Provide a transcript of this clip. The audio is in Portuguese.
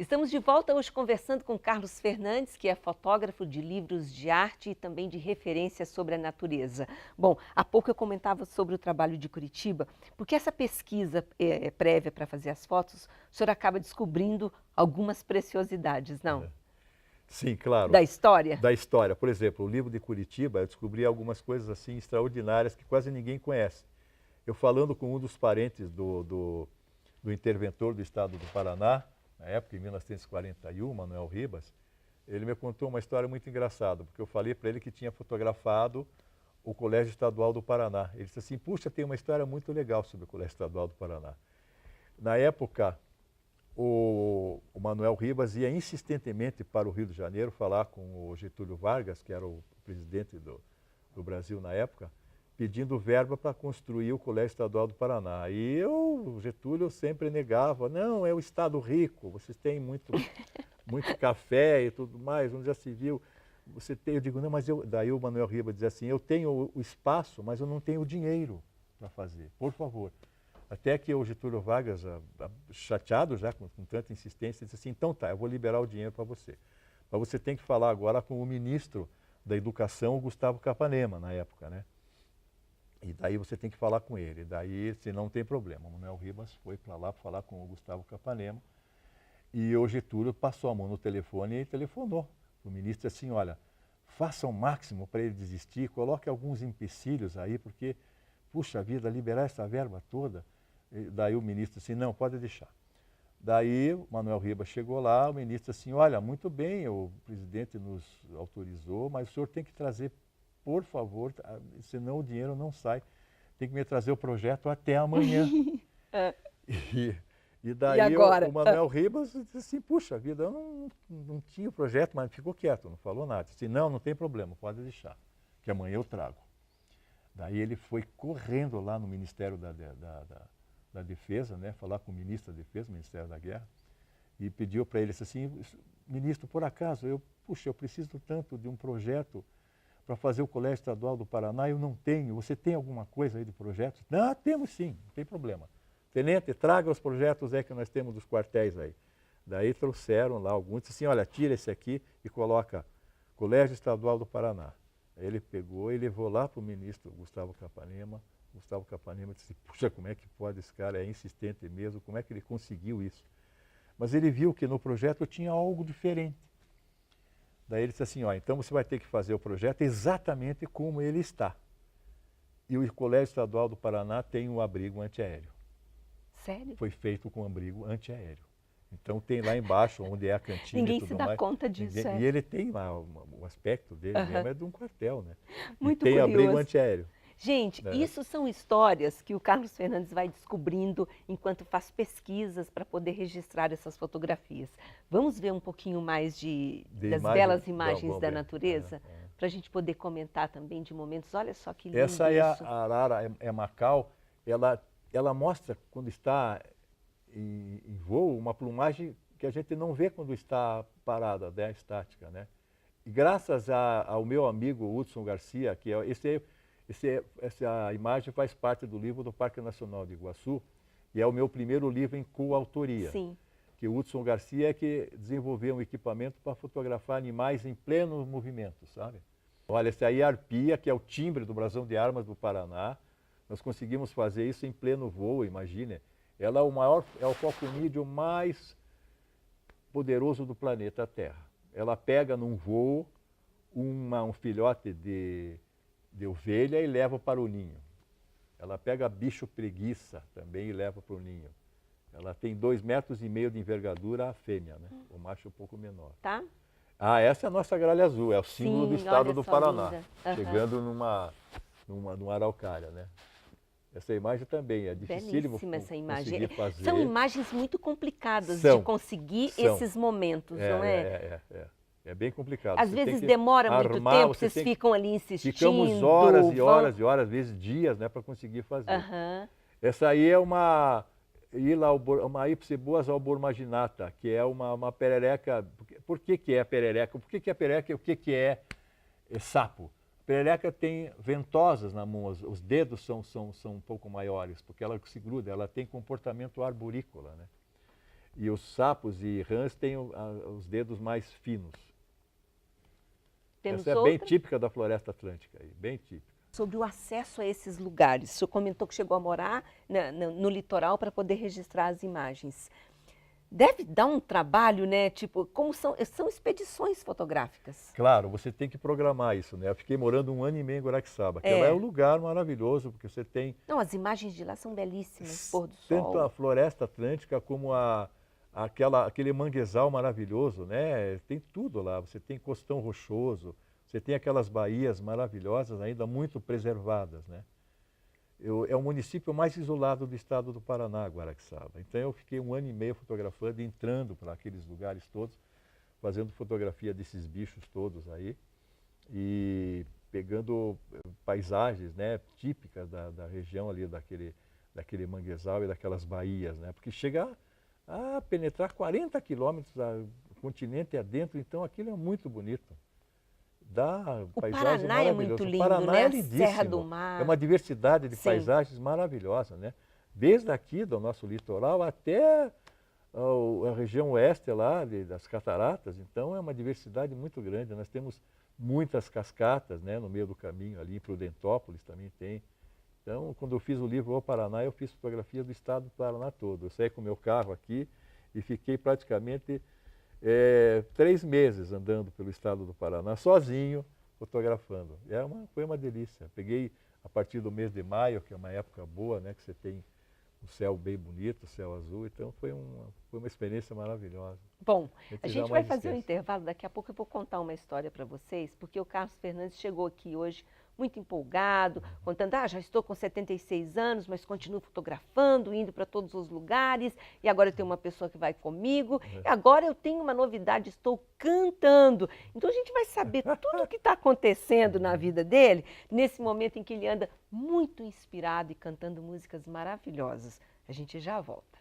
Estamos de volta hoje conversando com Carlos Fernandes, que é fotógrafo de livros de arte e também de referência sobre a natureza. Bom, há pouco eu comentava sobre o trabalho de Curitiba, porque essa pesquisa prévia para fazer as fotos, o senhor acaba descobrindo algumas preciosidades, não? Sim, claro. Da história? Da história. Por exemplo, o livro de Curitiba, eu descobri algumas coisas assim extraordinárias que quase ninguém conhece. Eu falando com um dos parentes do interventor do estado do Paraná, na época, em 1941, Manuel Ribas, ele me contou uma história muito engraçada, porque eu falei para ele que tinha fotografado o Colégio Estadual do Paraná. Ele disse assim, puxa, tem uma história muito legal sobre o Colégio Estadual do Paraná. Na época, o Manuel Ribas ia insistentemente para o Rio de Janeiro falar com o Getúlio Vargas, que era o presidente do Brasil na época, pedindo verba para construir o Colégio Estadual do Paraná. E o Getúlio sempre negava, não, é o Estado rico, vocês têm muito café e tudo mais, onde já se viu. Você tem, eu digo, não, mas daí o Manuel Ribas dizia assim, eu tenho o espaço, mas eu não tenho o dinheiro para fazer, por favor. Até que o Getúlio Vargas, chateado já com tanta insistência, disse assim, então tá, eu vou liberar o dinheiro para você. Mas você tem que falar agora com o ministro da Educação, o Gustavo Capanema, na época, né? E daí você tem que falar com ele. Daí, se não tem problema. O Manuel Ribas foi para lá para falar com o Gustavo Capanema. E o Getúlio passou a mão no telefone e telefonou. O ministro disse assim, olha, faça o máximo para ele desistir, coloque alguns empecilhos aí, porque, puxa vida, liberar essa verba toda. E daí o ministro disse assim, não, pode deixar. Daí o Manuel Ribas chegou lá, o ministro disse assim, olha, muito bem, o presidente nos autorizou, mas o senhor tem que trazer, por favor, senão o dinheiro não sai. Tem que me trazer o projeto até amanhã. E daí o Manuel Ribas disse assim, puxa vida, eu não tinha o projeto, mas ficou quieto, não falou nada. Disse, não tem problema, pode deixar, que amanhã eu trago. Daí ele foi correndo lá no Ministério da Defesa, né, falar com o ministro da Defesa, Ministério da Guerra, e pediu para ele assim, ministro, por acaso, eu preciso tanto de um projeto para fazer o Colégio Estadual do Paraná, eu não tenho, você tem alguma coisa aí de projetos? Não, temos sim, não tem problema. Tenente, traga os projetos que nós temos dos quartéis aí. Daí trouxeram lá alguns, disse assim, olha, tira esse aqui e coloca Colégio Estadual do Paraná. Aí ele pegou e levou lá para o ministro Gustavo Capanema. Gustavo Capanema disse, puxa, como é que pode, esse cara é insistente mesmo, como é que ele conseguiu isso? Mas ele viu que no projeto tinha algo diferente. Daí ele disse assim, ó, então você vai ter que fazer o projeto exatamente como ele está. E o Colégio Estadual do Paraná tem um abrigo antiaéreo. Sério? Foi feito com abrigo antiaéreo. Então tem lá embaixo, onde é a cantina Ninguém e tudo se dá mais. conta disso, E ele tem lá, o aspecto dele mesmo é de um quartel, né? E Muito tem abrigo curioso. antiaéreo. Gente, isso são histórias que o Carlos Fernandes vai descobrindo enquanto faz pesquisas para poder registrar essas fotografias. Vamos ver um pouquinho mais das belas imagens da natureza? Para a gente poder comentar também de momentos. Olha só que lindo Essa é isso. a arara Macau, ela mostra quando está em voo uma plumagem que a gente não vê quando está parada, né, estática, né? E graças ao meu amigo Hudson Garcia, que essa imagem faz parte do livro do Parque Nacional de Iguaçu, e é o meu primeiro livro em coautoria. Sim. Que o Hudson Garcia é que desenvolveu um equipamento para fotografar animais em pleno movimento, sabe? Olha, essa aí é a arpia, que é o timbre do brasão de armas do Paraná. Nós conseguimos fazer isso em pleno voo, imagine. Ela é o falconídeo mais poderoso do planeta Terra. Ela pega num voo um filhote de ovelha e leva para o ninho. Ela pega bicho preguiça também e leva para o ninho. Ela tem 2,5 metros de envergadura, a fêmea, né? O macho um pouco menor. Tá? Essa é a nossa gralha azul, é o símbolo do estado do Paraná. Linda. Chegando numa araucária, né? Essa imagem também é dificílimo essa imagem. conseguir fazer. São imagens muito complicadas de conseguir esses momentos, não é? É bem complicado. Às vezes demora muito tempo, vocês ficam ali insistindo. Ficamos horas e horas e horas, às vezes dias, né, para conseguir fazer. Essa aí é uma Ipsiboas albormaginata, que é uma perereca. Por que é perereca? Por que é perereca e o que é sapo? A perereca tem ventosas na mão, os dedos são um pouco maiores, porque ela se gruda, ela tem comportamento arborícola, né? E os sapos e rãs têm os dedos mais finos. Temos Essa é bem outra? típica da floresta atlântica, aí, bem típica. Sobre o acesso a esses lugares. O senhor comentou que chegou a morar no litoral para poder registrar as imagens. Deve dar um trabalho, né? Tipo, como são expedições fotográficas. Claro, você tem que programar isso, né? Eu fiquei morando 1 ano e meio em Guaraxaba, que lá é um lugar maravilhoso, porque você tem... Não, as imagens de lá são belíssimas, pôr do sol. Tanto a floresta atlântica como aquele manguezal maravilhoso, né? Tem tudo lá, você tem costão rochoso, você tem aquelas baías maravilhosas, ainda muito preservadas, né? É o município mais isolado do estado do Paraná, Guaraxaba. Então eu fiquei 1 ano e meio fotografando, entrando para aqueles lugares todos, fazendo fotografia desses bichos todos aí e pegando paisagens, né, típicas da região ali, daquele manguezal e daquelas baías, né? Porque chega a penetrar 40 quilômetros o continente adentro, então aquilo é muito bonito. O Paisagem Paraná é maravilhosa. muito O lindo, Paraná né? é A lindíssimo. Serra do Mar. É uma diversidade de Sim. paisagens maravilhosa, né? Desde aqui do nosso litoral até a região oeste lá das cataratas, então é uma diversidade muito grande. Nós temos muitas cascatas, né, no meio do caminho ali, em Prudentópolis também tem. Então, quando eu fiz o livro O Paraná, eu fiz fotografia do estado do Paraná todo. Eu saí com o meu carro aqui e fiquei praticamente 3 meses andando pelo estado do Paraná, sozinho, fotografando. Foi uma delícia. Peguei a partir do mês de maio, que é uma época boa, né, que você tem o céu bem bonito, o céu azul, então foi uma experiência maravilhosa. Bom, a gente vai jamais fazer um esquece. intervalo, daqui a pouco eu vou contar uma história para vocês, porque o Carlos Fernandes chegou aqui hoje muito empolgado, contando, já estou com 76 anos, mas continuo fotografando, indo para todos os lugares, e agora eu tenho uma pessoa que vai comigo, e agora eu tenho uma novidade, estou cantando. Então a gente vai saber tudo o que está acontecendo na vida dele, nesse momento em que ele anda muito inspirado e cantando músicas maravilhosas. A gente já volta.